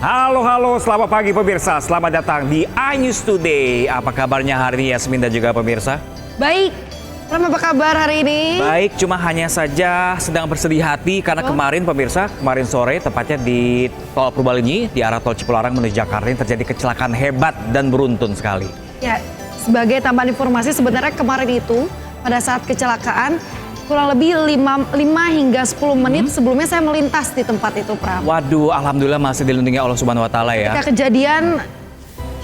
Halo, selamat pagi pemirsa. Selamat datang di iNews Today. Apa kabarnya hari ini Yasmin dan juga pemirsa? Baik, Pram, apa kabar hari ini? Baik, cuma hanya saja sedang bersedih hati karena kemarin pemirsa, kemarin sore tepatnya di Tol Purbalenyi, di arah Tol Cipularang menuju Jakarta ini terjadi kecelakaan hebat dan beruntun sekali. Ya, sebagai tambahan informasi sebenarnya kemarin itu pada saat kecelakaan kurang lebih 5 hingga 10 menit sebelumnya saya melintas di tempat itu, Pram. Waduh, alhamdulillah masih dilindungi Allah Subhanahu wa taala ya. Ketika kejadian,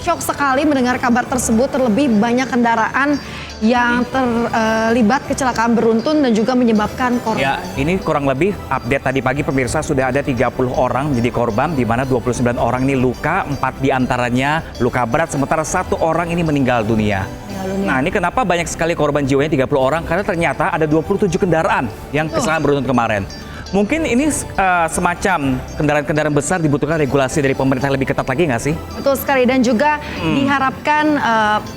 syok sekali mendengar kabar tersebut, terlebih banyak kendaraan yang terlibat kecelakaan beruntun dan juga menyebabkan korban. Ya, ini kurang lebih update tadi pagi pemirsa sudah ada 30 orang menjadi korban, di mana 29 orang ini luka, 4 diantaranya luka berat, sementara 1 orang ini meninggal dunia. Nah, ini kenapa banyak sekali korban jiwanya 30 orang? Karena ternyata ada 27 kendaraan yang kecelakaan beruntun kemarin. Mungkin ini semacam kendaraan-kendaraan besar dibutuhkan regulasi dari pemerintah yang lebih ketat lagi nggak sih? Betul sekali, dan juga diharapkan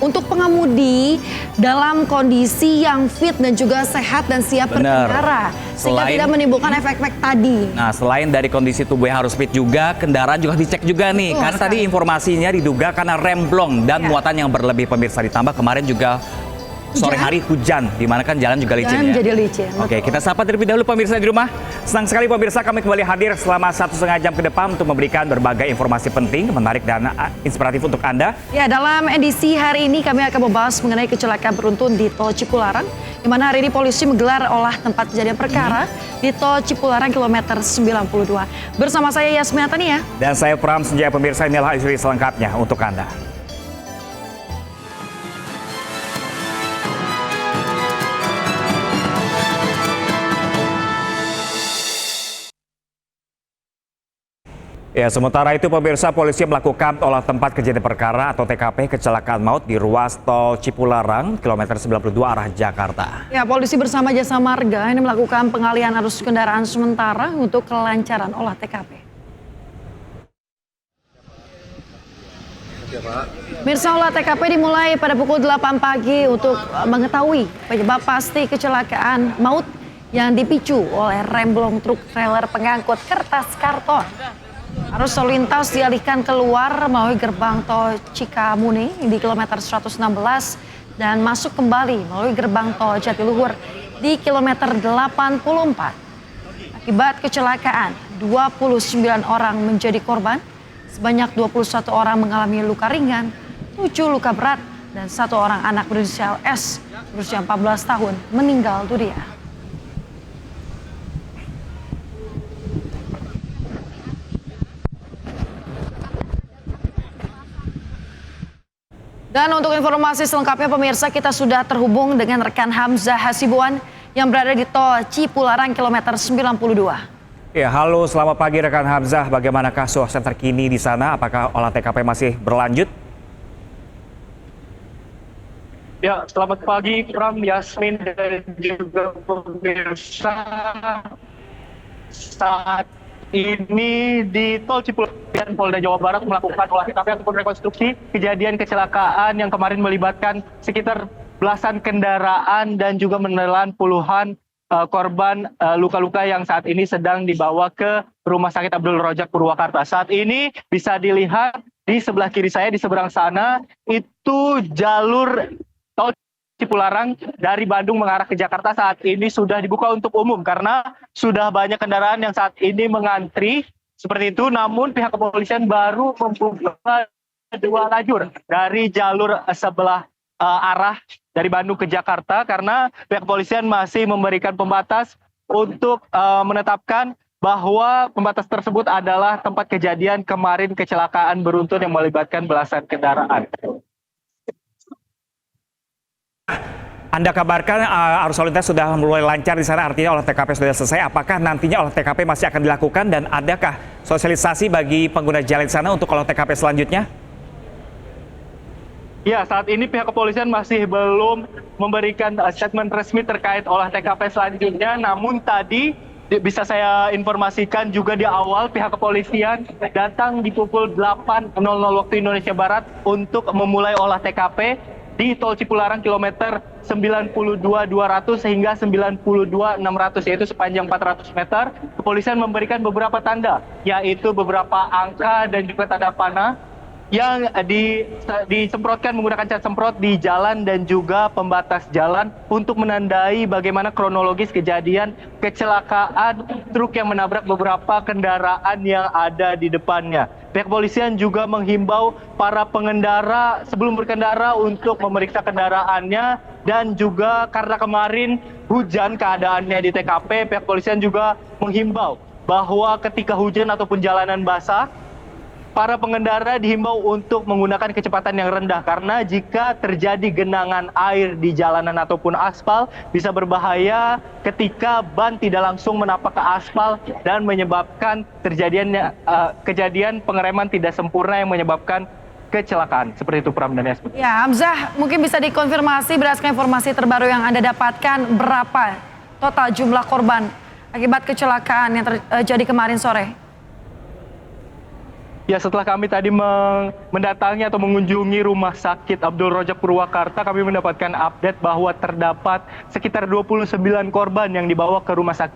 untuk pengemudi dalam kondisi yang fit dan juga sehat dan siap berkendara. Sehingga tidak menimbulkan efek-efek tadi. Nah, selain dari kondisi tubuh yang harus fit juga, kendaraan juga dicek juga nih. Karena tadi informasinya diduga karena remblong dan muatan yang berlebih pemirsa. Ditambah kemarin juga sore hari hujan, dimana kan jalan juga licin ya. Jadi licin. Oke, kita sapa terlebih dahulu pemirsa di rumah. Senang sekali pemirsa kami kembali hadir selama 1,5 jam ke depan untuk memberikan berbagai informasi penting, menarik dan inspiratif untuk Anda. Ya, dalam edisi hari ini kami akan membahas mengenai kecelakaan beruntun di Tol Cipularang, di mana hari ini polisi menggelar olah tempat kejadian perkara di Tol Cipularang kilometer 92. Bersama saya Yasmin Tania. Dan saya Pram Senjaya. Pemirsa, inilah isu selengkapnya untuk Anda. Ya, sementara itu pemirsa, polisi melakukan olah tempat kejadian perkara atau TKP kecelakaan maut di ruas Tol Cipularang, kilometer 92 arah Jakarta. Ya, polisi bersama Jasa Marga ini melakukan pengalihan arus kendaraan sementara untuk kelancaran olah TKP. Mirsa, olah TKP dimulai pada pukul 8 pagi untuk mengetahui penyebab pasti kecelakaan maut yang dipicu oleh remblong truk trailer pengangkut kertas karton. Arus lalu lintas dialihkan keluar melalui gerbang tol Cikamuni di kilometer 116 dan masuk kembali melalui gerbang tol Jatiluhur di kilometer 84. Akibat kecelakaan, 29 orang menjadi korban, sebanyak 21 orang mengalami luka ringan, 7 luka berat, dan 1 orang anak berinisial S berusia 14 tahun meninggal dunia. Dan untuk informasi selengkapnya pemirsa, kita sudah terhubung dengan rekan Hamzah Hasibuan yang berada di Tol Cipularang kilometer 92. Ya, halo, selamat pagi rekan Hamzah. Bagaimanakah suasana terkini di sana? Apakah olah TKP masih berlanjut? Ya, selamat pagi Pram, Yasmin dan juga pemirsa. Saat ini di Tol Cipularang, Polda Jawa Barat melakukan olah TKP ataupun rekonstruksi kejadian kecelakaan yang kemarin melibatkan sekitar belasan kendaraan dan juga menelan puluhan korban luka-luka yang saat ini sedang dibawa ke Rumah Sakit Abdul Rojak Purwakarta. Saat ini bisa dilihat di sebelah kiri saya, di seberang sana, itu jalur Tol Cipularang dari Bandung mengarah ke Jakarta saat ini sudah dibuka untuk umum karena sudah banyak kendaraan yang saat ini mengantri seperti itu. Namun pihak kepolisian baru membuka 2 lajur dari jalur sebelah arah dari Bandung ke Jakarta karena pihak kepolisian masih memberikan pembatas untuk menetapkan bahwa pembatas tersebut adalah tempat kejadian kemarin kecelakaan beruntun yang melibatkan belasan kendaraan. Anda kabarkan arus lalu lintas sudah mulai lancar di sana, artinya olah TKP sudah selesai. Apakah nantinya olah TKP masih akan dilakukan dan adakah sosialisasi bagi pengguna jalan di sana untuk olah TKP selanjutnya? Ya, saat ini pihak kepolisian masih belum memberikan statement resmi terkait olah TKP selanjutnya. Namun tadi bisa saya informasikan juga di awal pihak kepolisian datang di pukul 8.00 waktu Indonesia Barat untuk memulai olah TKP. di tol Cipularang kilometer 92.200 hingga 92.600, yaitu sepanjang 400 meter. Kepolisian memberikan beberapa tanda, yaitu beberapa angka dan juga tanda panah yang disemprotkan menggunakan cat semprot di jalan dan juga pembatas jalan untuk menandai bagaimana kronologis kejadian kecelakaan truk yang menabrak beberapa kendaraan yang ada di depannya. Pihak kepolisian juga menghimbau para pengendara sebelum berkendara untuk memeriksa kendaraannya, dan juga karena kemarin hujan keadaannya di TKP, pihak kepolisian juga menghimbau bahwa ketika hujan ataupun jalanan basah, para pengendara dihimbau untuk menggunakan kecepatan yang rendah, karena jika terjadi genangan air di jalanan ataupun aspal bisa berbahaya ketika ban tidak langsung menapak ke aspal dan menyebabkan kejadian pengereman tidak sempurna yang menyebabkan kecelakaan. Seperti itu Pram dan Yasmin. Ya, Hamzah, mungkin bisa dikonfirmasi berdasarkan informasi terbaru yang Anda dapatkan, berapa total jumlah korban akibat kecelakaan yang terjadi kemarin sore? Ya, setelah kami tadi mendatangi atau mengunjungi Rumah Sakit Abdul Rojak Purwakarta, kami mendapatkan update bahwa terdapat sekitar 29 korban yang dibawa ke Rumah Sakit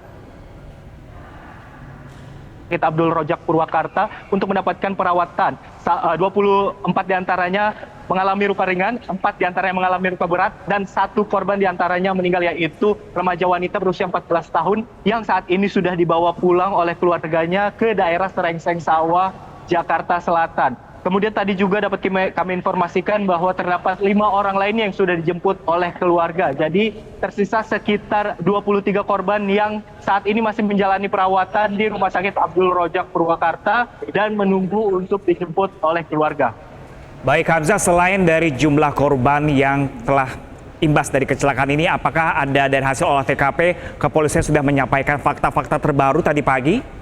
Abdul Rojak Purwakarta untuk mendapatkan perawatan. 24 diantaranya mengalami luka ringan, 4 diantaranya mengalami luka berat, dan 1 korban diantaranya meninggal, yaitu remaja wanita berusia 14 tahun yang saat ini sudah dibawa pulang oleh keluarganya ke daerah Serengseng Sawah, Jakarta Selatan. Kemudian tadi juga dapat kami informasikan bahwa terdapat 5 orang lainnya yang sudah dijemput oleh keluarga. Jadi tersisa sekitar 23 korban yang saat ini masih menjalani perawatan di Rumah Sakit Abdul Rojak Purwakarta dan menunggu untuk dijemput oleh keluarga. Baik Hamzah, selain dari jumlah korban yang telah imbas dari kecelakaan ini, apakah ada dari hasil olah TKP, kepolisian sudah menyampaikan fakta-fakta terbaru tadi pagi?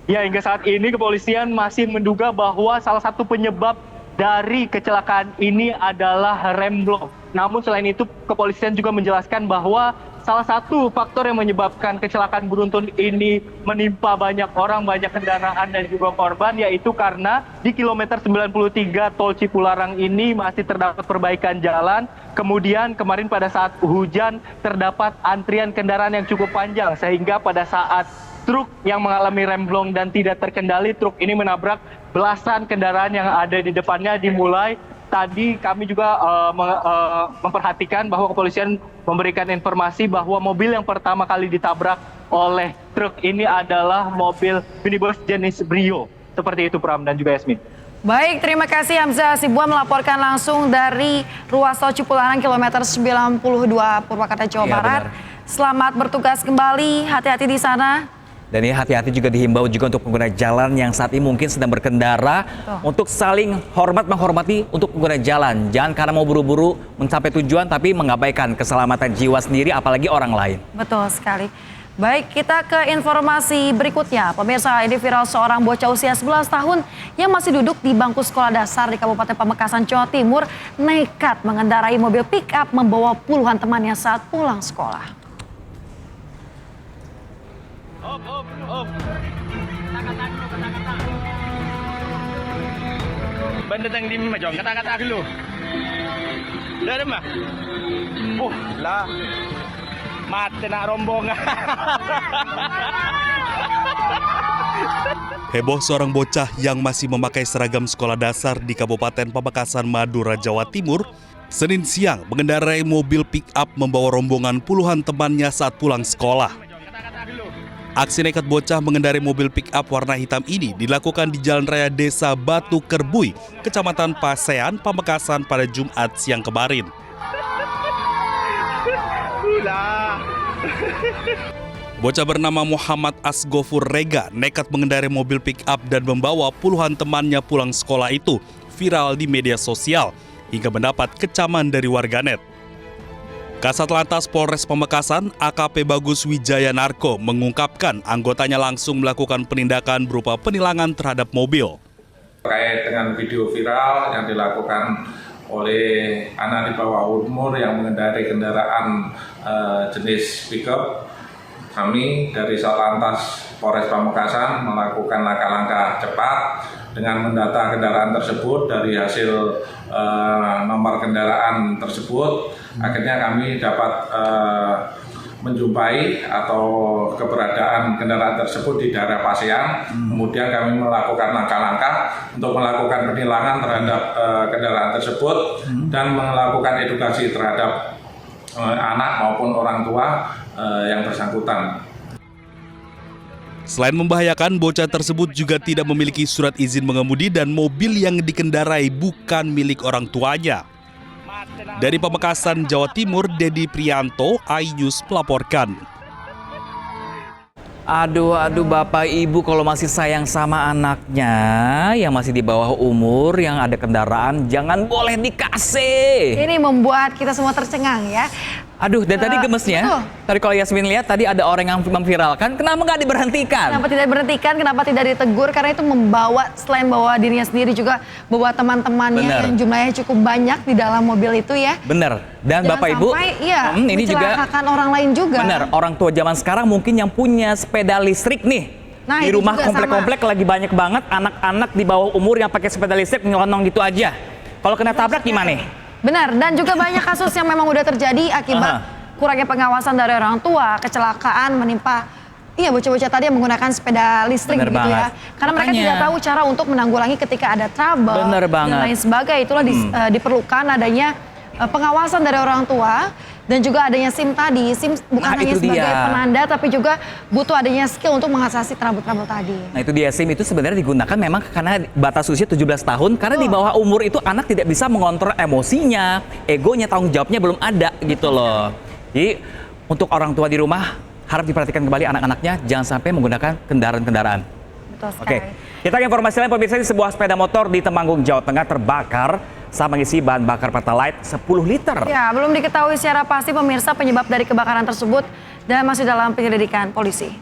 Ya, hingga saat ini kepolisian masih menduga bahwa salah satu penyebab dari kecelakaan ini adalah remblong. Namun selain itu, kepolisian juga menjelaskan bahwa salah satu faktor yang menyebabkan kecelakaan beruntun ini menimpa banyak orang, banyak kendaraan dan juga korban, yaitu karena di kilometer 93 tol Cipularang ini masih terdapat perbaikan jalan. Kemudian kemarin pada saat hujan terdapat antrian kendaraan yang cukup panjang, sehingga pada saat truk yang mengalami remblong dan tidak terkendali, truk ini menabrak belasan kendaraan yang ada di depannya. Dimulai tadi kami juga memperhatikan bahwa kepolisian memberikan informasi bahwa mobil yang pertama kali ditabrak oleh truk ini adalah mobil minibus jenis Brio. Seperti itu Pram dan juga Yasmin. Baik, terima kasih Hamzah Hasibuan melaporkan langsung dari ruas tol Cipularang kilometer 92 Purwakarta, Jawa Barat. Benar. Selamat bertugas kembali, hati-hati di sana. Dan ini hati-hati juga dihimbau juga untuk pengguna jalan yang saat ini mungkin sedang berkendara untuk saling menghormati untuk pengguna jalan. Jangan karena mau buru-buru mencapai tujuan tapi mengabaikan keselamatan jiwa sendiri apalagi orang lain. Betul sekali. Baik, kita ke informasi berikutnya. Pemirsa, ini viral seorang bocah usia 11 tahun yang masih duduk di bangku sekolah dasar di Kabupaten Pamekasan, Jawa Timur nekat mengendarai mobil pick-up membawa puluhan temannya saat pulang sekolah. Banda tang di macam kata-kata dulu. Dah ada mah. Lah. Mati nak rombongan. Heboh seorang bocah yang masih memakai seragam sekolah dasar di Kabupaten Pamekasan, Madura, Jawa Timur, Senin siang mengendarai mobil pick-up membawa rombongan puluhan temannya saat pulang sekolah. Aksi nekat bocah mengendarai mobil pick-up warna hitam ini dilakukan di Jalan Raya Desa Batu Kerbui, Kecamatan Pasean, Pamekasan pada Jumat siang kemarin. Bocah bernama Muhammad Asgofur Rega nekat mengendarai mobil pick-up dan membawa puluhan temannya pulang sekolah itu viral di media sosial hingga mendapat kecaman dari warganet. Kasat Lantas Polres Pamekasan, AKP Bagus Wijaya Narko mengungkapkan anggotanya langsung melakukan penindakan berupa penilangan terhadap mobil. Terkait dengan video viral yang dilakukan oleh anak di bawah umur yang mengendarai kendaraan jenis pickup, kami dari Satlantas Polres Pamekasan melakukan langkah-langkah cepat dengan mendata kendaraan tersebut dari hasil nomor kendaraan tersebut, akhirnya kami dapat menjumpai atau keberadaan kendaraan tersebut di daerah Pasean. Kemudian kami melakukan langkah-langkah untuk melakukan penilangan terhadap kendaraan tersebut dan melakukan edukasi terhadap anak maupun orang tua yang bersangkutan. Selain membahayakan, bocah tersebut juga tidak memiliki surat izin mengemudi dan mobil yang dikendarai bukan milik orang tuanya. Dari Pamekasan, Jawa Timur, Dedi Prianto, iNews melaporkan. Aduh Bapak Ibu kalau masih sayang sama anaknya yang masih di bawah umur yang ada kendaraan jangan boleh dikasih. Ini membuat kita semua tercengang ya. Aduh, dan tadi gemesnya, betul. tadi kalau Yasmin lihat tadi ada orang yang memviralkan, kenapa nggak diberhentikan? Kenapa tidak diberhentikan, kenapa tidak ditegur? Karena itu membawa, selain bawa dirinya sendiri juga bawa teman-temannya yang jumlahnya cukup banyak di dalam mobil itu ya. Bener, dan Jangan Bapak Ibu, sampai, iya, ini juga mencelakakan orang lain juga. bener, orang tua zaman sekarang mungkin yang punya sepeda listrik nih. Nah, di itu rumah juga komplek-komplek lagi banyak banget anak-anak di bawah umur yang pakai sepeda listrik nyelonong gitu aja. Kalau kena tabrak gimana? Benar, dan juga banyak kasus yang memang udah terjadi akibat kurangnya pengawasan dari orang tua, kecelakaan menimpa bocah-bocah tadi yang menggunakan sepeda listrik Bener gitu banget. ya. Karena mereka tidak tahu cara untuk menanggulangi ketika ada trouble Bener banget. dan lain sebagainya. Itulah diperlukan adanya pengawasan dari orang tua dan juga adanya SIM tadi. SIM bukan hanya itu sebagai dia. penanda tapi juga butuh adanya skill untuk mengatasi trouble-trouble tadi. Nah itu dia, SIM itu sebenarnya digunakan memang karena batas usia 17 tahun karena di bawah umur itu anak tidak bisa mengontrol emosinya, egonya, tanggung jawabnya belum ada gitu loh. Jadi untuk orang tua di rumah harap diperhatikan kembali anak-anaknya jangan sampai menggunakan kendaraan-kendaraan. Betul sekali. Oke, kita ke informasi lain pemirsa. Di sebuah sepeda motor di Temanggung, Jawa Tengah terbakar saat mengisi bahan bakar Pertalite 10 liter. Ya, belum diketahui secara pasti pemirsa penyebab dari kebakaran tersebut dan masih dalam penyelidikan polisi.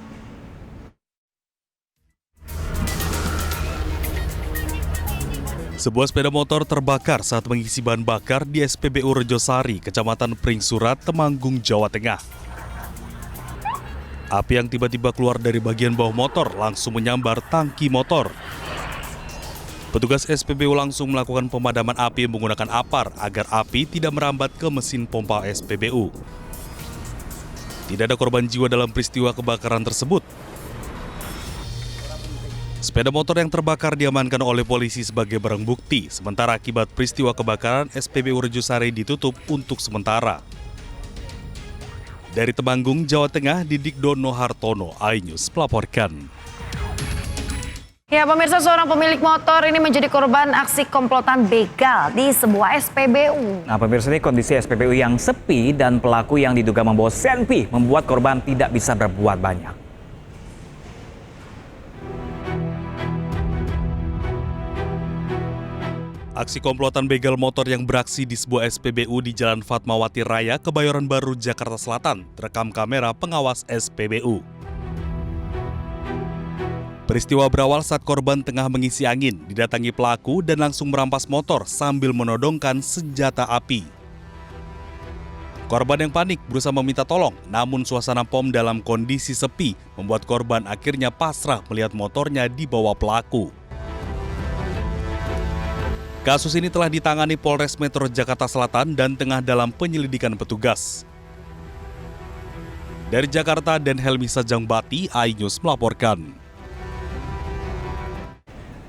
Sebuah sepeda motor terbakar saat mengisi bahan bakar di SPBU Rejosari, Kecamatan Pringsurat, Temanggung, Jawa Tengah. Api yang tiba-tiba keluar dari bagian bawah motor langsung menyambar tangki motor. Petugas SPBU langsung melakukan pemadaman api menggunakan apar agar api tidak merambat ke mesin pompa SPBU. Tidak ada korban jiwa dalam peristiwa kebakaran tersebut. Sepeda motor yang terbakar diamankan oleh polisi sebagai barang bukti, sementara akibat peristiwa kebakaran SPBU Rejosari ditutup untuk sementara. Dari Temanggung, Jawa Tengah, Didik Dono Hartono, iNews melaporkan. Ya pemirsa, seorang pemilik motor ini menjadi korban aksi komplotan begal di sebuah SPBU. Nah pemirsa, ini kondisi SPBU yang sepi dan pelaku yang diduga membawa senpi membuat korban tidak bisa berbuat banyak. Aksi komplotan begal motor yang beraksi di sebuah SPBU di Jalan Fatmawati Raya, Kebayoran Baru, Jakarta Selatan, terekam kamera pengawas SPBU. Peristiwa berawal saat korban tengah mengisi angin, didatangi pelaku dan langsung merampas motor sambil menodongkan senjata api. Korban yang panik berusaha meminta tolong, namun suasana POM dalam kondisi sepi membuat korban akhirnya pasrah melihat motornya dibawa pelaku. Kasus ini telah ditangani Polres Metro Jakarta Selatan dan tengah dalam penyelidikan petugas. Dari Jakarta, Dan Helmi Sajangbati, iNews melaporkan.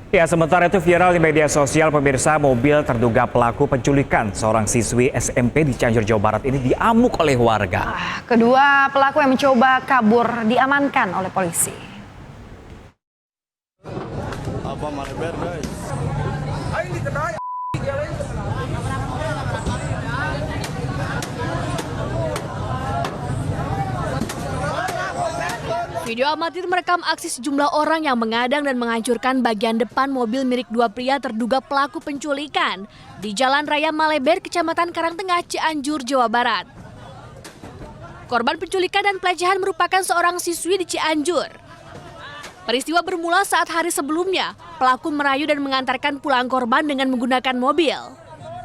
Ya, sementara itu viral di media sosial pemirsa, mobil terduga pelaku penculikan seorang siswi SMP di Cianjur, Jawa Barat ini diamuk oleh warga. Kedua pelaku yang mencoba kabur diamankan oleh polisi. Video amatir merekam aksi sejumlah orang yang mengadang dan menghancurkan bagian depan mobil milik dua pria terduga pelaku penculikan di Jalan Raya Maleber, Kecamatan Karangtengah, Cianjur, Jawa Barat. Korban penculikan dan pelecehan merupakan seorang siswi di Cianjur. Peristiwa bermula saat hari sebelumnya, pelaku merayu dan mengantarkan pulang korban dengan menggunakan mobil.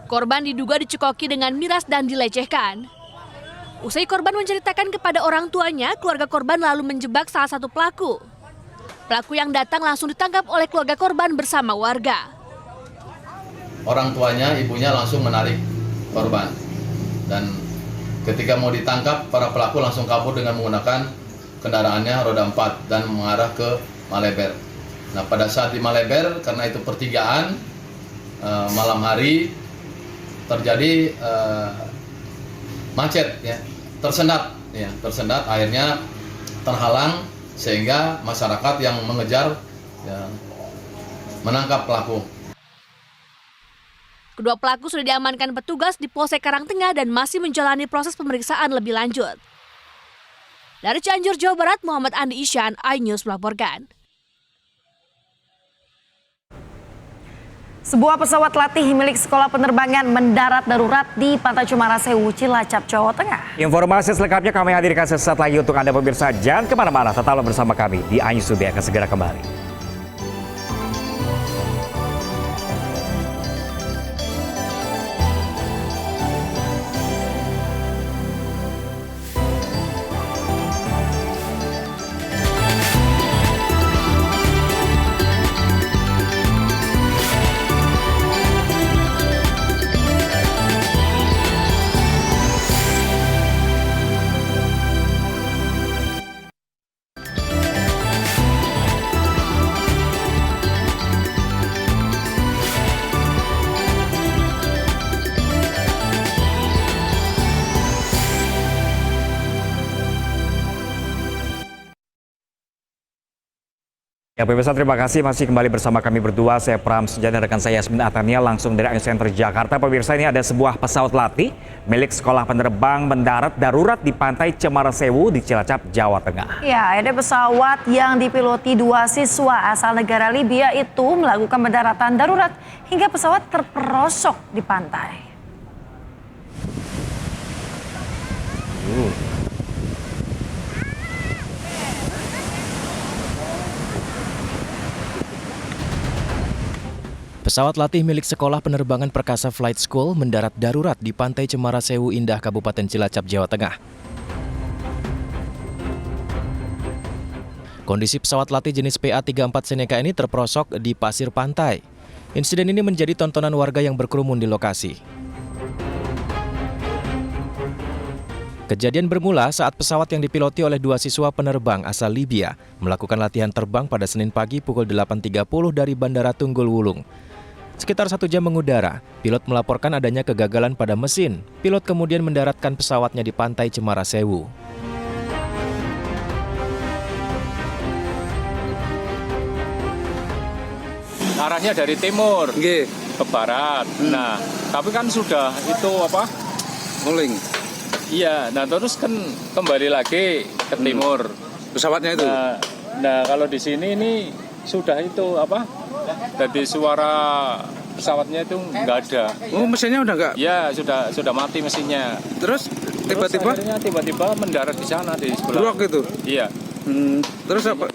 Korban diduga dicekoki dengan miras dan dilecehkan. Usai korban menceritakan kepada orang tuanya, keluarga korban lalu menjebak salah satu pelaku. Pelaku yang datang langsung ditangkap oleh keluarga korban bersama warga. Orang tuanya, ibunya langsung menarik korban. Dan ketika mau ditangkap, para pelaku langsung kabur dengan menggunakan kendaraannya roda 4 dan mengarah ke Maleber. Nah, pada saat di Maleber, karena itu pertigaan, malam hari terjadi macet, ya, tersendat, akhirnya terhalang sehingga masyarakat yang mengejar ya, menangkap pelaku. Kedua pelaku sudah diamankan petugas di Polsek Karangtengah dan masih menjalani proses pemeriksaan lebih lanjut. Dari Cianjur, Jawa Barat, Muhammad Andi Isyan, iNews melaporkan. Sebuah pesawat latih milik sekolah penerbangan mendarat darurat di Pantai Cemara Sewu, Cilacap, Jawa Tengah. Informasi selengkapnya kami hadirkan sesaat lagi untuk Anda pemirsa. Jangan kemana-mana, tetaplah bersama kami di iNews Today akan segera kembali. Ya pemirsa, terima kasih masih kembali bersama kami berdua. Saya Pram Sujana dan rekan saya Yasmin Atania langsung dari iNews Center Jakarta. Pemirsa, ini ada sebuah pesawat latih milik sekolah penerbang mendarat darurat di Pantai Cemara Sewu di Cilacap, Jawa Tengah. Ya, ada pesawat yang dipiloti 2 siswa asal negara Libya itu melakukan pendaratan darurat hingga pesawat terperosok di pantai. Pesawat latih milik Sekolah Penerbangan Perkasa Flight School mendarat darurat di Pantai Cemara Sewu Indah, Kabupaten Cilacap, Jawa Tengah. Kondisi pesawat latih jenis PA-34 Seneca ini terperosok di pasir pantai. Insiden ini menjadi tontonan warga yang berkerumun di lokasi. Kejadian bermula saat pesawat yang dipiloti oleh 2 siswa penerbang asal Libya melakukan latihan terbang pada Senin pagi pukul 8.30 dari Bandara Tunggul Wulung. Sekitar 1 jam mengudara, pilot melaporkan adanya kegagalan pada mesin. Pilot kemudian mendaratkan pesawatnya di Pantai Cemara Sewu. Arahnya dari timur ke barat. Nah, tapi kan sudah itu nguling. Iya, nah terus kan kembali lagi ke timur pesawatnya itu. Nah kalau di sini ini sudah itu jadi suara pesawatnya itu nggak ada. Oh, mesinnya udah nggak? Ya sudah mati mesinnya. Terus tiba-tiba mendarat di sana di sebelah. Drop gitu? Iya. Terus apa?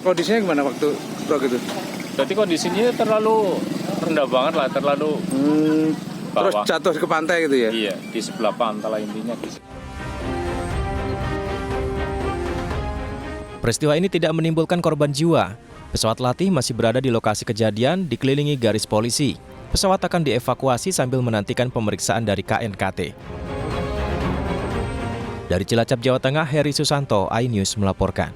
Kondisinya gimana waktu drop itu? Berarti kondisinya terlalu rendah banget lah, terlalu terus jatuh ke pantai gitu ya? Iya, di sebelah pantai lah intinya. Peristiwa ini tidak menimbulkan korban jiwa. Pesawat latih masih berada di lokasi kejadian dikelilingi garis polisi. Pesawat akan dievakuasi sambil menantikan pemeriksaan dari KNKT. Dari Cilacap, Jawa Tengah, Heri Susanto, iNews melaporkan.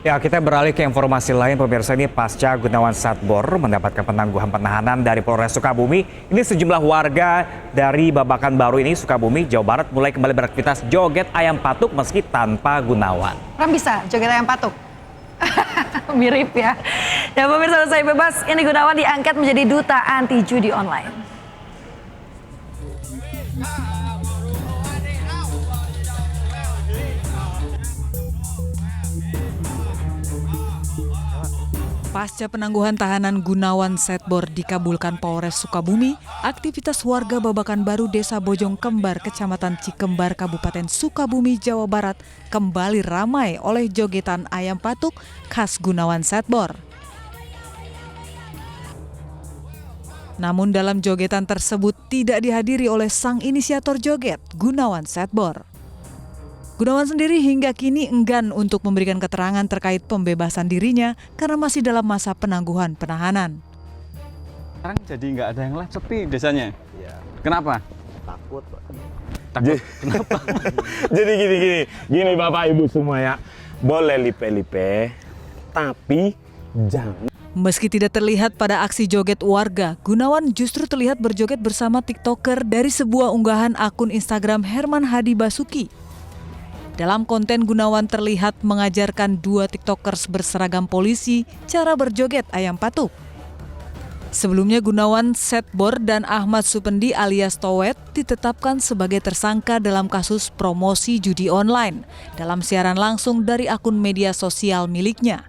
Ya, kita beralih ke informasi lain pemirsa. Ini pasca Gunawan Satbor mendapatkan penangguhan penahanan dari Polres Sukabumi. Ini sejumlah warga dari Babakan Baru ini, Sukabumi, Jawa Barat mulai kembali beraktivitas joget ayam patuk meski tanpa Gunawan. Orang bisa joget ayam patuk? Mirip ya. Dan pemirsa, usai bebas, ini Gunawan diangkat menjadi duta anti judi online. Pasca penangguhan tahanan Gunawan Satbor dikabulkan Polres Sukabumi, aktivitas warga Babakan Baru Desa Bojong Kembar, Kecamatan Cikembar, Kabupaten Sukabumi, Jawa Barat kembali ramai oleh jogetan ayam patuk khas Gunawan Satbor. Namun dalam jogetan tersebut tidak dihadiri oleh sang inisiator joget, Gunawan Satbor. Gunawan sendiri hingga kini enggan untuk memberikan keterangan terkait pembebasan dirinya karena masih dalam masa penangguhan penahanan. Sekarang jadi nggak ada yang live, sepi desanya. Ya. Kenapa? Takut. Takut. Kenapa? Jadi gini Bapak Ibu semua ya, boleh lipe-lipe, tapi jangan. Meski tidak terlihat pada aksi joget warga, Gunawan justru terlihat berjoget bersama TikToker dari sebuah unggahan akun Instagram Herman Hadi Basuki. Dalam konten, Gunawan terlihat mengajarkan 2 TikTokers berseragam polisi cara berjoget ayam patuk. Sebelumnya Gunawan Setbor dan Ahmad Supendi alias Towet ditetapkan sebagai tersangka dalam kasus promosi judi online dalam siaran langsung dari akun media sosial miliknya.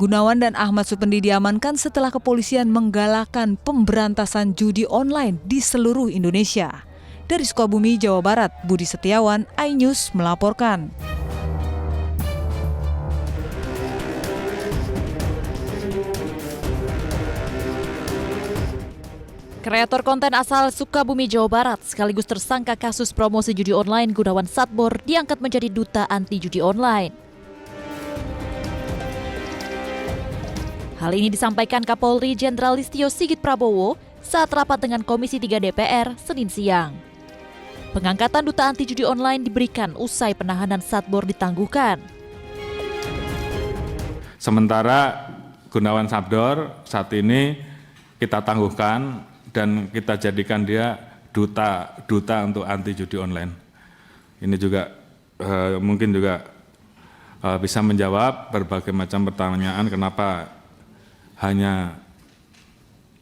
Gunawan dan Ahmad Supendi diamankan setelah kepolisian menggalakkan pemberantasan judi online di seluruh Indonesia. Dari Sukabumi, Jawa Barat, Budi Setiawan, iNews melaporkan. Kreator konten asal Sukabumi, Jawa Barat, sekaligus tersangka kasus promosi judi online Gunawan Setbor diangkat menjadi duta anti judi online. Hal ini disampaikan Kapolri Jenderal Listio Sigit Prabowo saat rapat dengan Komisi 3 DPR Senin siang. Pengangkatan duta anti judi online diberikan usai penahanan Setbor ditangguhkan. Sementara Gunawan Setbor saat ini kita tangguhkan dan kita jadikan dia duta untuk anti judi online. Ini juga mungkin juga bisa menjawab berbagai macam pertanyaan kenapa hanya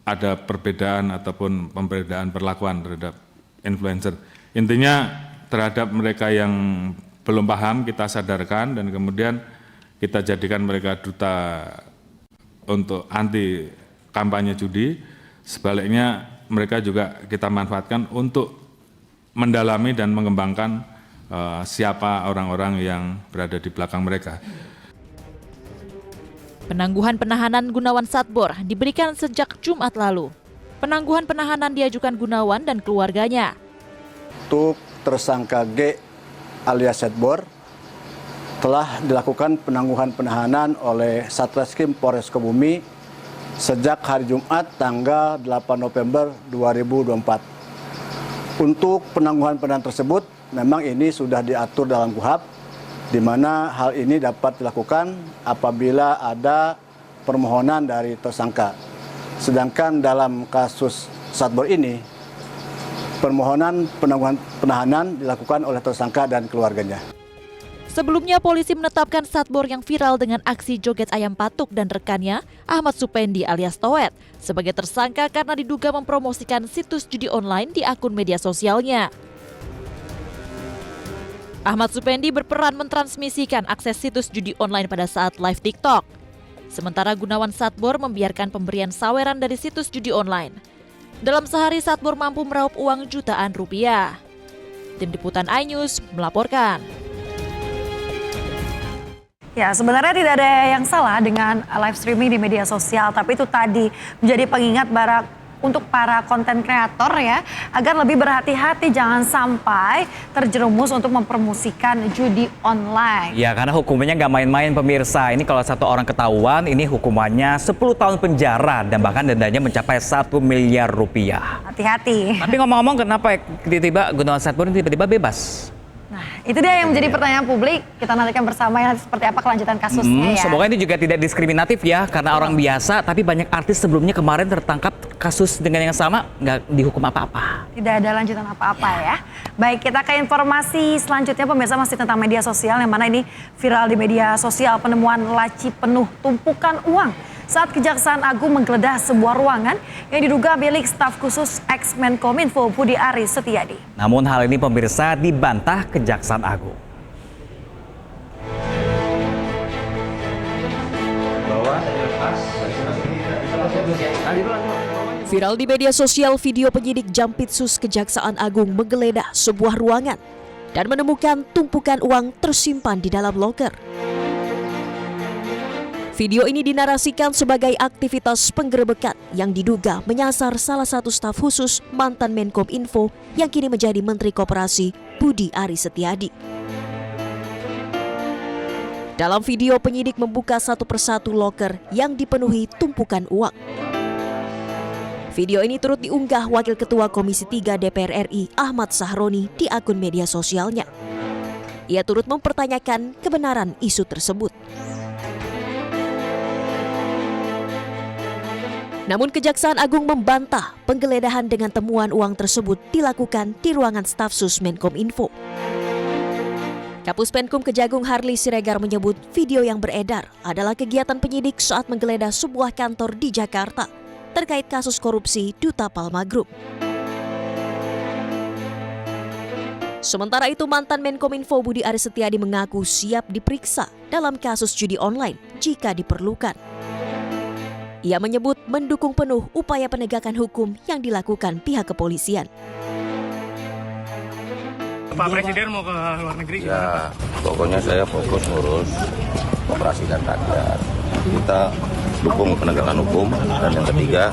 ada perbedaan ataupun pembedaan perlakuan terhadap influencer. Intinya terhadap mereka yang belum paham kita sadarkan dan kemudian kita jadikan mereka duta untuk anti kampanye judi. Sebaliknya mereka juga kita manfaatkan untuk mendalami dan mengembangkan siapa orang-orang yang berada di belakang mereka. Penangguhan penahanan Gunawan Setbor diberikan sejak Jumat lalu. Penangguhan penahanan diajukan Gunawan dan keluarganya. Untuk tersangka G alias Setbor telah dilakukan penangguhan penahanan oleh Satreskrim Polres Sukabumi sejak hari Jumat tanggal 8 November 2024. Untuk penangguhan penahanan tersebut memang ini sudah diatur dalam KUHP, di mana hal ini dapat dilakukan apabila ada permohonan dari tersangka. Sedangkan dalam kasus Setbor ini, permohonan penangguhan penahanan dilakukan oleh tersangka dan keluarganya. Sebelumnya polisi menetapkan Setbor yang viral dengan aksi joget ayam patuk dan rekannya Ahmad Supendi alias Towet sebagai tersangka karena diduga mempromosikan situs judi online di akun media sosialnya. Ahmad Supendi berperan mentransmisikan akses situs judi online pada saat live TikTok. Sementara Gunawan Setbor membiarkan pemberian saweran dari situs judi online. Dalam sehari Setbor mampu meraup uang jutaan rupiah. Tim Liputan iNews melaporkan. Ya, sebenarnya tidak ada yang salah dengan live streaming di media sosial, tapi itu tadi menjadi pengingat untuk para konten kreator ya, agar lebih berhati-hati jangan sampai terjerumus untuk mempromosikan judi online. Ya, karena hukumannya nggak main-main pemirsa. Ini kalau satu orang ketahuan, ini hukumannya 10 tahun penjara dan bahkan dendanya mencapai 1 miliar rupiah. Hati-hati. Tapi ngomong-ngomong, kenapa tiba-tiba Gunawan Setbor tiba-tiba bebas? Nah, itu dia yang menjadi pertanyaan publik. Kita nantikan bersama ya seperti apa kelanjutan kasusnya ya. Semoga ini juga tidak diskriminatif ya, karena orang biasa, tapi banyak artis sebelumnya kemarin tertangkap kasus dengan yang sama, nggak dihukum apa-apa. Tidak ada lanjutan apa-apa ya. Baik, kita ke informasi selanjutnya pemirsa, masih tentang media sosial, yang mana ini viral di media sosial penemuan laci penuh tumpukan uang saat Kejaksaan Agung menggeledah sebuah ruangan yang diduga milik staf khusus ex-Menkominfo Budi Aris Setiadi. Namun hal ini pemirsa dibantah Kejaksaan Agung. Viral di media sosial video penyidik Jampitsus Kejaksaan Agung menggeledah sebuah ruangan dan menemukan tumpukan uang tersimpan di dalam loker. Video ini dinarasikan sebagai aktivitas penggerebekan yang diduga menyasar salah satu staf khusus mantan Menkominfo yang kini menjadi Menteri Koperasi, Budi Aris Setiadi. Dalam video, penyidik membuka satu persatu loker yang dipenuhi tumpukan uang. Video ini turut diunggah Wakil Ketua Komisi 3 DPR RI Ahmad Sahroni di akun media sosialnya. Ia turut mempertanyakan kebenaran isu tersebut. Namun Kejaksaan Agung membantah penggeledahan dengan temuan uang tersebut dilakukan di ruangan staf sus Menkominfo. Kapus Penkum Kejagung Harli Siregar menyebut video yang beredar adalah kegiatan penyidik saat menggeledah sebuah kantor di Jakarta terkait kasus korupsi Duta Palma Group. Sementara itu, mantan Menkominfo Budi Aris Setiadi mengaku siap diperiksa dalam kasus judi online jika diperlukan. Ia menyebut mendukung penuh upaya penegakan hukum yang dilakukan pihak kepolisian. Pak Presiden mau ke luar negeri? Ya, pokoknya saya fokus ngurus operasi dan rakyat. Kita dukung penegakan hukum, dan yang ketiga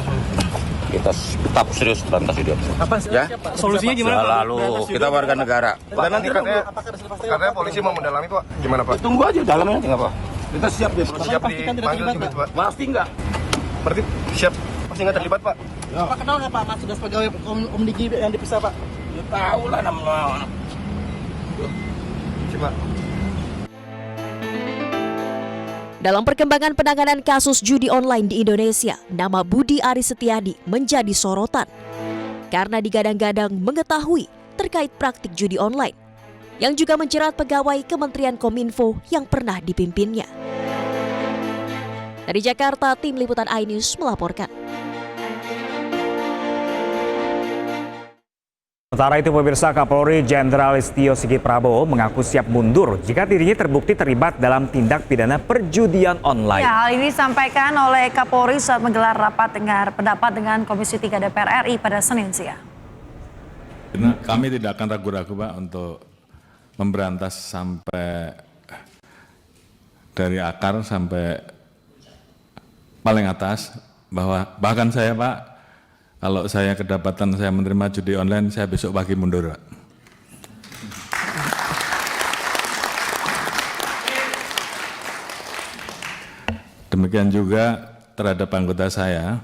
kita tetap serius berantas judi online. Apa ya? Solusinya gimana? Lalu kita warga negara. Dan nanti katanya polisi mau mendalami Pak. Gimana Pak? Tunggu aja dalamnya nggak apa. Kita siap dipanggil juga Pak. Pasti nggak. Berarti siap pasti nggak terlibat Pak. Pak kenal nggak Pak Mas sudah pegawai Om Diki yang dipisah Pak? Ya tahu lah namanya. Coba. Dalam perkembangan penanganan kasus judi online di Indonesia, nama Budi Aris Setiadi menjadi sorotan karena digadang-gadang mengetahui terkait praktik judi online yang juga menjerat pegawai Kementerian Kominfo yang pernah dipimpinnya. Dari Jakarta, tim liputan iNews melaporkan. Sementara itu pemirsa, Kapolri Jenderal Listio Sigit Prabowo mengaku siap mundur jika dirinya terbukti terlibat dalam tindak pidana perjudian online. Ya, hal ini disampaikan oleh Kapolri saat menggelar rapat dengar pendapat dengan Komisi 3 DPR RI pada Senin siang. Kami tidak akan ragu-ragu Pak untuk memberantas sampai dari akar sampai paling atas, bahwa bahkan saya Pak, kalau saya kedapatan saya menerima judi online, saya besok pagi mundur Pak. Demikian juga terhadap anggota saya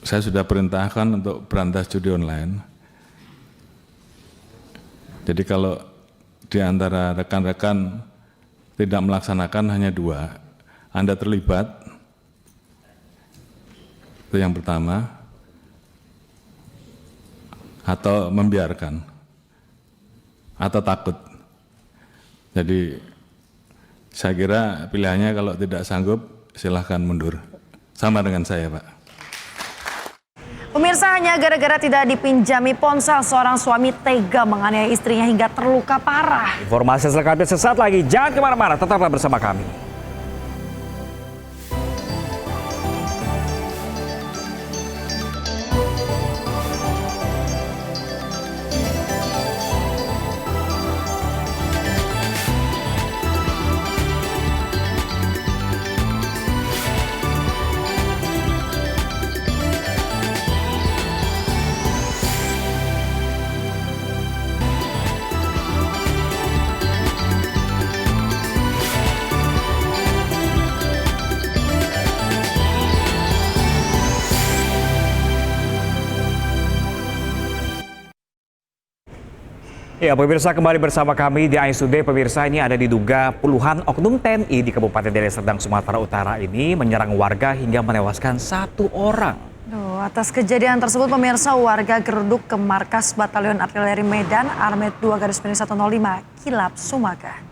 sudah perintahkan untuk berantas judi online. Jadi kalau di antara rekan-rekan tidak melaksanakan hanya 2, Anda terlibat, itu yang pertama, atau membiarkan, atau takut. Jadi saya kira pilihannya kalau tidak sanggup silahkan mundur. Sama dengan saya Pak. Pemirsa, hanya gara-gara tidak dipinjami ponsel, seorang suami tega menganiaya istrinya hingga terluka parah. Informasi selengkapnya sesaat lagi, jangan kemana-mana, tetaplah bersama kami. Ya, pemirsa, kembali bersama kami di iNews Today. Pemirsa, ini ada diduga puluhan oknum TNI di Kabupaten Deli Serdang, Sumatera Utara ini menyerang warga hingga menewaskan 1 orang. Atas kejadian tersebut, pemirsa, warga geruduk ke markas Batalion Artileri Medan Armet 2/105 Kilap Sumaga.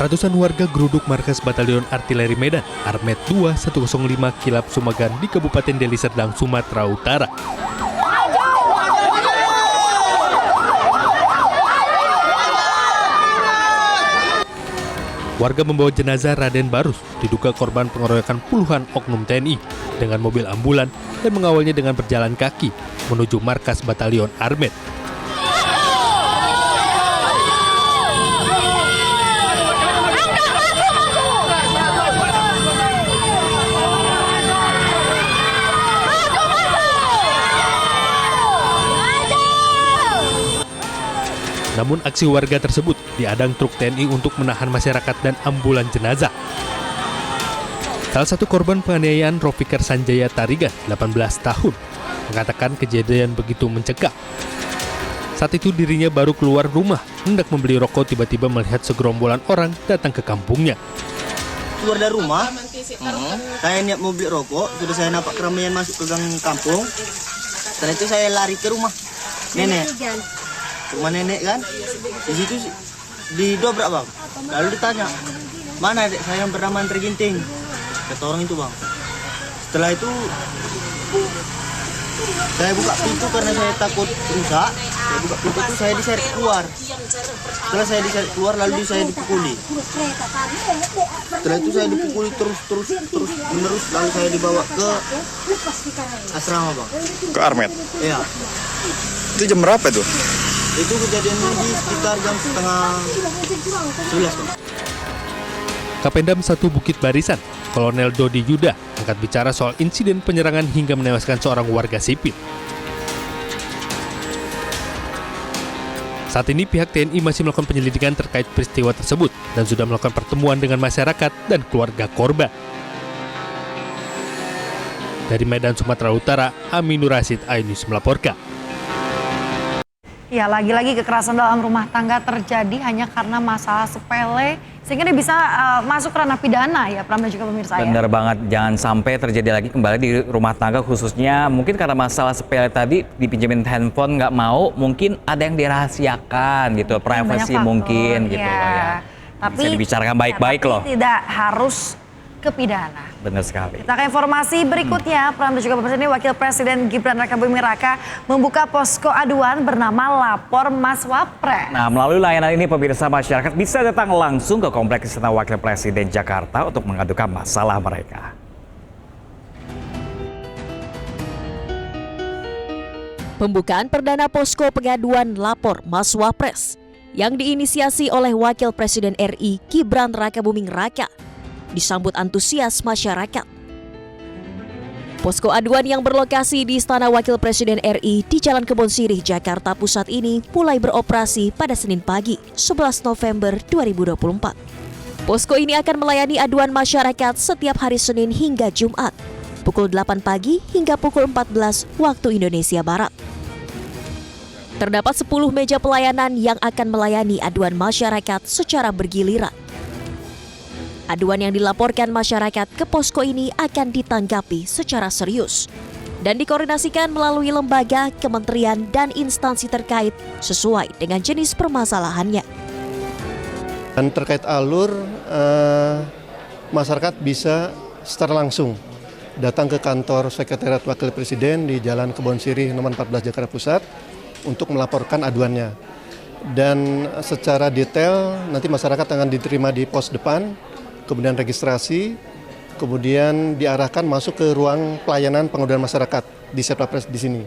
Ratusan warga geruduk markas Batalion Artileri Medan Armet 2/105 Kilap Sumagan di Kabupaten Deli Serdang, Sumatera Utara. Warga membawa jenazah Raden Barus, diduga korban pengeroyokan puluhan oknum TNI, dengan mobil ambulan dan mengawalnya dengan berjalan kaki menuju markas Batalion Armet. Namun aksi warga tersebut diadang truk TNI untuk menahan masyarakat dan ambulan jenazah. Salah satu korban penganiayaan Rofikar Sanjaya Tarigan, 18 tahun, mengatakan kejadian begitu mencekam. Saat itu dirinya baru keluar rumah, hendak membeli rokok, tiba-tiba melihat segerombolan orang datang ke kampungnya. Keluar dari rumah, saya niat mau beli rokok, sudah saya nampak keramaian masuk ke gang kampung. Setelah itu saya lari ke rumah nenek. Rumah nenek kan, di situ didobrak bang. Lalu ditanya, mana adik saya yang bernama Antri Ginting? Kata orang itu bang. Setelah itu saya buka pintu karena saya takut rusak. Saya buka pintu itu, saya diseret keluar. Setelah saya diseret keluar, lalu saya dipukuli. Setelah itu saya dipukuli terus menerus, lalu saya dibawa ke asrama bang. Ke Armet? Iya. Itu jam berapa tuh? Itu kejadiannya di sekitar jam 10:30 bang. Kapendam 1 Bukit Barisan, Kolonel Dodi Yuda, angkat bicara soal insiden penyerangan hingga menewaskan seorang warga sipil. Saat ini pihak TNI masih melakukan penyelidikan terkait peristiwa tersebut dan sudah melakukan pertemuan dengan masyarakat dan keluarga korban. Dari Medan, Sumatera Utara, Aminur Rasid, iNews melaporkan. Ya, lagi-lagi kekerasan dalam rumah tangga terjadi hanya karena masalah sepele sehingga dia bisa masuk ranah pidana ya, Pram dan juga pemirsa ya. Benar banget, jangan sampai terjadi lagi kembali di rumah tangga, khususnya mungkin karena masalah sepele tadi, dipinjemin handphone nggak mau, mungkin ada yang dirahasiakan gitu, privacy mungkin gitu ya. Tapi bisa dibicarakan baik-baik loh. Tidak harus ke pidana. Benar sekali. Kita ke informasi berikutnya, Pram dan juga pemirsa, ini Wakil Presiden Gibran Rakabuming Raka membuka posko aduan bernama Lapor Mas Wapres. Nah, melalui layanan ini pemirsa, masyarakat bisa datang langsung ke Kompleks Istana Wakil Presiden Jakarta untuk mengadukan masalah mereka. Pembukaan perdana posko pengaduan Lapor Mas Wapres yang diinisiasi oleh Wakil Presiden RI Gibran Rakabuming Raka disambut antusias masyarakat. Posko aduan yang berlokasi di Istana Wakil Presiden RI di Jalan Kebon Sirih, Jakarta Pusat ini mulai beroperasi pada Senin pagi, 11 November 2024. Posko ini akan melayani aduan masyarakat setiap hari Senin hingga Jumat, pukul 8 pagi hingga pukul 14 waktu Indonesia Barat. Terdapat 10 meja pelayanan yang akan melayani aduan masyarakat secara bergiliran. Aduan yang dilaporkan masyarakat ke posko ini akan ditanggapi secara serius dan dikoordinasikan melalui lembaga, kementerian, dan instansi terkait sesuai dengan jenis permasalahannya. Dan terkait alur, masyarakat bisa secara langsung datang ke kantor Sekretariat Wakil Presiden di Jalan Kebon Sirih nomor 14 Jakarta Pusat untuk melaporkan aduannya. Dan secara detail nanti masyarakat akan diterima di pos depan, kemudian registrasi, kemudian diarahkan masuk ke ruang pelayanan pengaduan masyarakat di Setwapres di sini.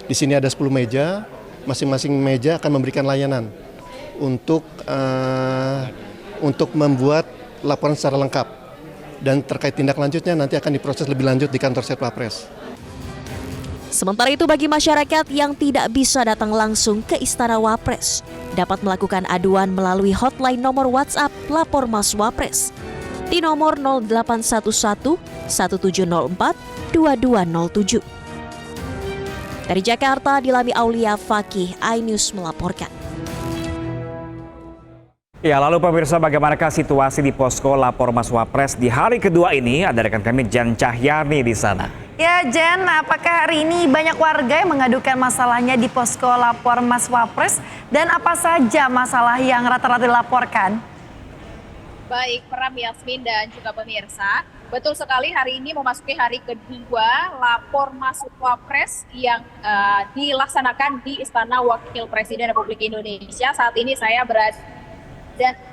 Di sini ada 10 meja, masing-masing meja akan memberikan layanan untuk membuat laporan secara lengkap. Dan terkait tindak lanjutnya nanti akan diproses lebih lanjut di kantor Setwapres. Sementara itu bagi masyarakat yang tidak bisa datang langsung ke Istana Wapres, dapat melakukan aduan melalui hotline nomor WhatsApp Lapor Mas Wapres di nomor 0811 1704 2207. Dari Jakarta, Dilami Aulia Fakih, iNews melaporkan. Ya, lalu pemirsa, bagaimanakah situasi di posko Lapor Mas Wapres di hari kedua ini? Ada rekan kami Jan Cahyani di sana. Ya Jen, apakah hari ini banyak warga yang mengadukan masalahnya di posko Lapor Mas Wapres? Dan apa saja masalah yang rata-rata dilaporkan? Baik, Pram, Yasmin, dan juga pemirsa. Betul sekali, hari ini memasuki hari kedua Lapor Mas Wapres yang dilaksanakan di Istana Wakil Presiden Republik Indonesia. Saat ini saya berada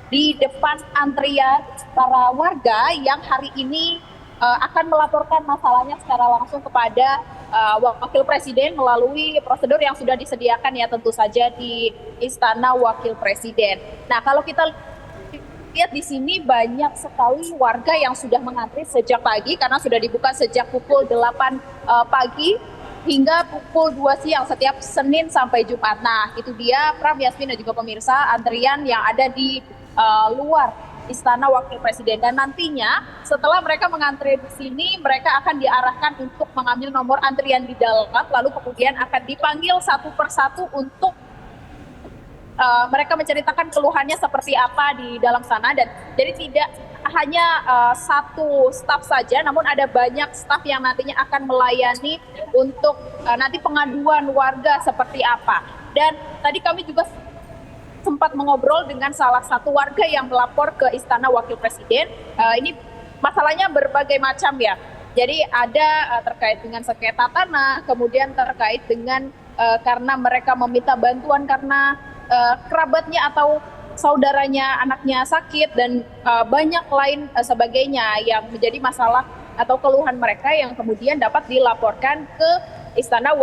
di depan antrian para warga yang hari ini akan melaporkan masalahnya secara langsung kepada Wakil Presiden melalui prosedur yang sudah disediakan ya tentu saja di Istana Wakil Presiden. Nah, kalau kita lihat di sini banyak sekali warga yang sudah mengantri sejak pagi karena sudah dibuka sejak pukul 8 pagi hingga pukul 2 siang setiap Senin sampai Jumat. Nah, itu dia Pram, Yasmin dan juga pemirsa antrian yang ada di luar Istana Wakil Presiden, dan nantinya setelah mereka mengantri di sini mereka akan diarahkan untuk mengambil nomor antrian di dalam, lalu kemudian akan dipanggil satu persatu untuk mereka menceritakan keluhannya seperti apa di dalam sana. Dan jadi tidak hanya satu staf saja, namun ada banyak staf yang nantinya akan melayani untuk nanti pengaduan warga seperti apa. Dan tadi kami juga sempat mengobrol dengan salah satu warga yang melapor ke Istana Wakil Presiden. Ini masalahnya berbagai macam ya. Jadi ada terkait dengan sengketa tanah, kemudian terkait dengan karena mereka meminta bantuan karena kerabatnya atau saudaranya anaknya sakit, dan banyak lain sebagainya yang menjadi masalah atau keluhan mereka yang kemudian dapat dilaporkan ke Istana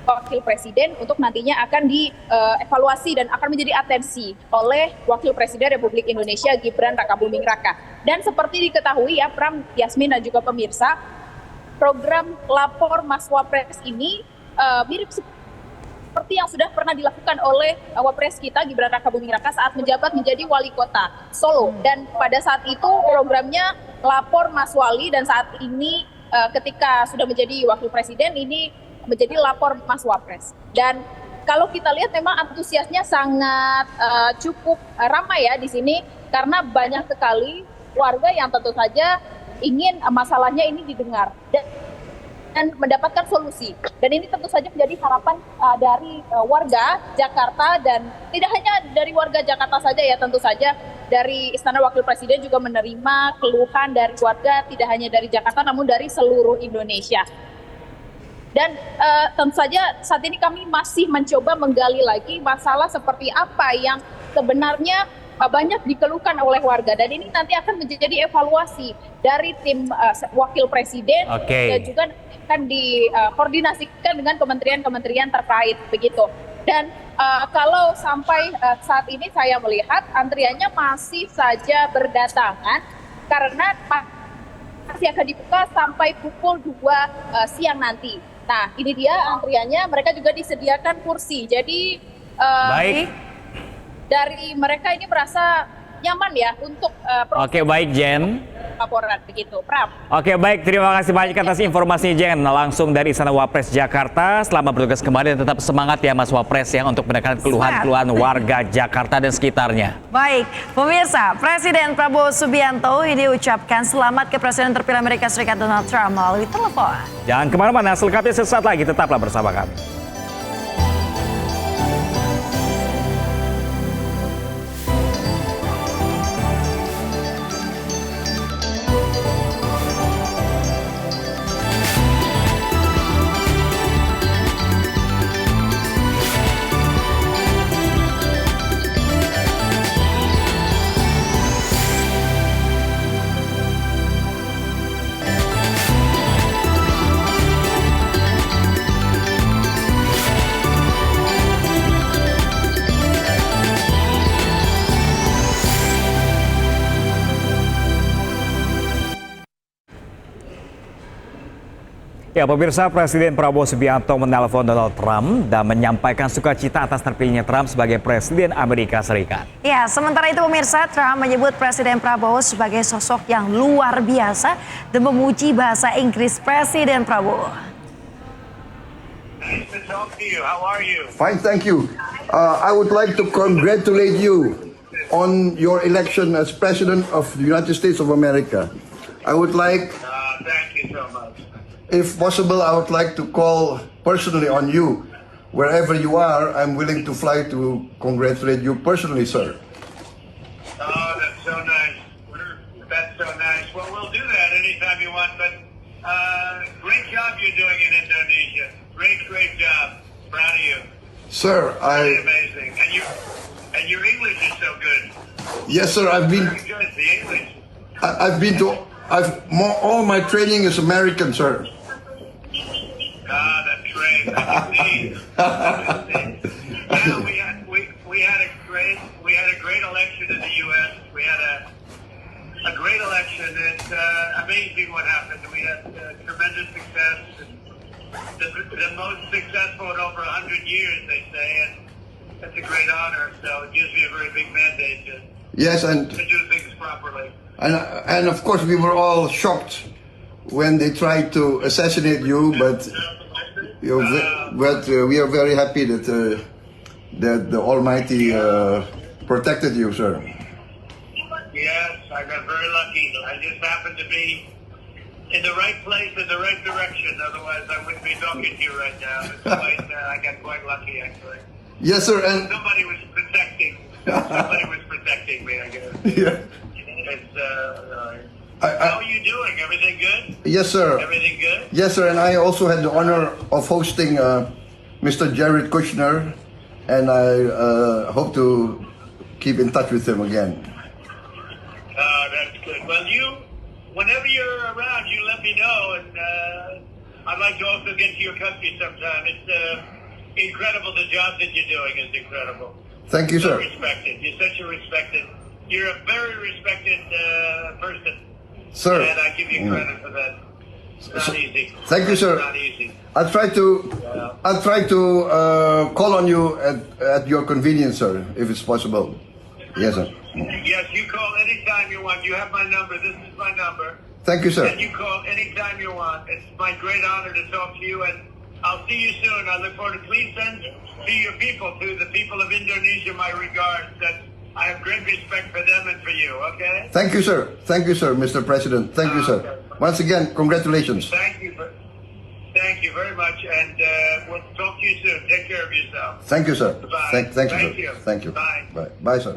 Wakil Presiden untuk nantinya akan dievaluasi dan akan menjadi atensi oleh Wakil Presiden Republik Indonesia Gibran Rakabuming Raka. Dan seperti diketahui ya Pram, Yasmin dan juga pemirsa, program Lapor Mas Wapres ini mirip seperti yang sudah pernah dilakukan oleh Wapres kita Gibran Rakabuming Raka saat menjabat menjadi Wali Kota Solo. Dan pada saat itu programnya Lapor Mas Wali, dan saat ini ketika sudah menjadi Wakil Presiden ini menjadi Lapor Mas Wapres. Dan kalau kita lihat memang antusiasnya sangat cukup ramai ya di sini, karena banyak sekali warga yang tentu saja ingin masalahnya ini didengar dan mendapatkan solusi. Dan ini tentu saja menjadi harapan dari warga Jakarta, dan tidak hanya dari warga Jakarta saja ya, tentu saja dari Istana Wakil Presiden juga menerima keluhan dari warga tidak hanya dari Jakarta namun dari seluruh Indonesia. Dan tentu saja saat ini kami masih mencoba menggali lagi masalah seperti apa yang sebenarnya banyak dikeluhkan oleh warga, dan ini nanti akan menjadi evaluasi dari tim Wakil Presiden dan juga akan dikoordinasikan dengan kementerian-kementerian terkait begitu. Dan kalau sampai saat ini saya melihat antriannya masih saja berdatangan karena masih akan dibuka sampai pukul 2 siang nanti. Nah, ini dia antriannya, mereka juga disediakan kursi. Jadi baik. Dari mereka ini merasa nyaman ya untuk Oke, baik Jen. laporan begitu, Pram. Oke, baik, terima kasih banyak atas informasinya Jen, langsung dari Istana Wapres Jakarta. Selamat bertugas kembali dan tetap semangat ya Mas Wapres ya untuk menekan keluhan-keluhan warga Jakarta dan sekitarnya. Baik, pemirsa, Presiden Prabowo Subianto ini ucapkan selamat ke Presiden terpilih Amerika Serikat Donald Trump melalui telepon. Jangan kemana-mana, selengkapnya sesaat lagi, tetaplah bersama kami. Ya, pemirsa, Presiden Prabowo Subianto menelpon Donald Trump dan menyampaikan sukacita atas terpilihnya Trump sebagai Presiden Amerika Serikat. Ya, sementara itu pemirsa, Trump menyebut Presiden Prabowo sebagai sosok yang luar biasa dan memuji bahasa Inggris Presiden Prabowo. Nice to talk to you. How are you? Fine, thank you. I would like to congratulate you on your election as President of the United States of America. I would like... Thank you so much. If possible, I would like to call personally on you. Wherever you are, I'm willing to fly to congratulate you personally, sir. Oh, that's so nice. That's so nice. Well, we'll do that anytime you want, but great job you're doing in Indonesia. Great job. Proud of you. Sir, Really amazing. And And your English is so good. Yes, sir. I've been Very good, the English. all my training is American, sir. That's great. Yeah, we had a great election in the U.S. We had a great election. It's amazing what happened. We had tremendous success. The most successful in over 100 years, they say, and it's a great honor. So it gives me a very big mandate to do things properly. And of course we were all shocked when they tried to assassinate you, but we are very happy that the Almighty protected you, sir. Yes, I got very lucky. I just happened to be in the right place in the right direction. Otherwise, I wouldn't be talking to you right now. I got quite lucky, actually. Yes, sir. And somebody was protecting me, I guess. Yeah. It's, how are you doing? Everything good? Yes, sir. Everything good? Yes, sir. And I also had the honor of hosting Mr. Jared Kushner, and I hope to keep in touch with him again. That's good. Well, whenever you're around, you let me know, and I'd like to also get to your country sometime. It's incredible. The job that you're doing is incredible. Thank you, sir. So respected. You're a very respected person. Sir. And I give you credit for that. It's not easy. Thank you, sir. It's not easy. I'll try to call on you at your convenience, sir, if it's possible. Yes, sir. Yes, you call anytime you want. You have my number. This is my number. Thank you, sir. And you call anytime you want. It's my great honor to talk to you, and I'll see you soon. I look forward to. Please send to your people, to the people of Indonesia, my regards. That I have great respect for them and for you. Okay. Thank you, sir. Thank you, sir, Mr. President. Thank you, sir. Once again, congratulations. Thank you very much, and we'll talk to you soon. Take care of yourself. Thank you, sir. Bye. Thank you, Thank sir. you. Thank you. Bye. Bye, sir.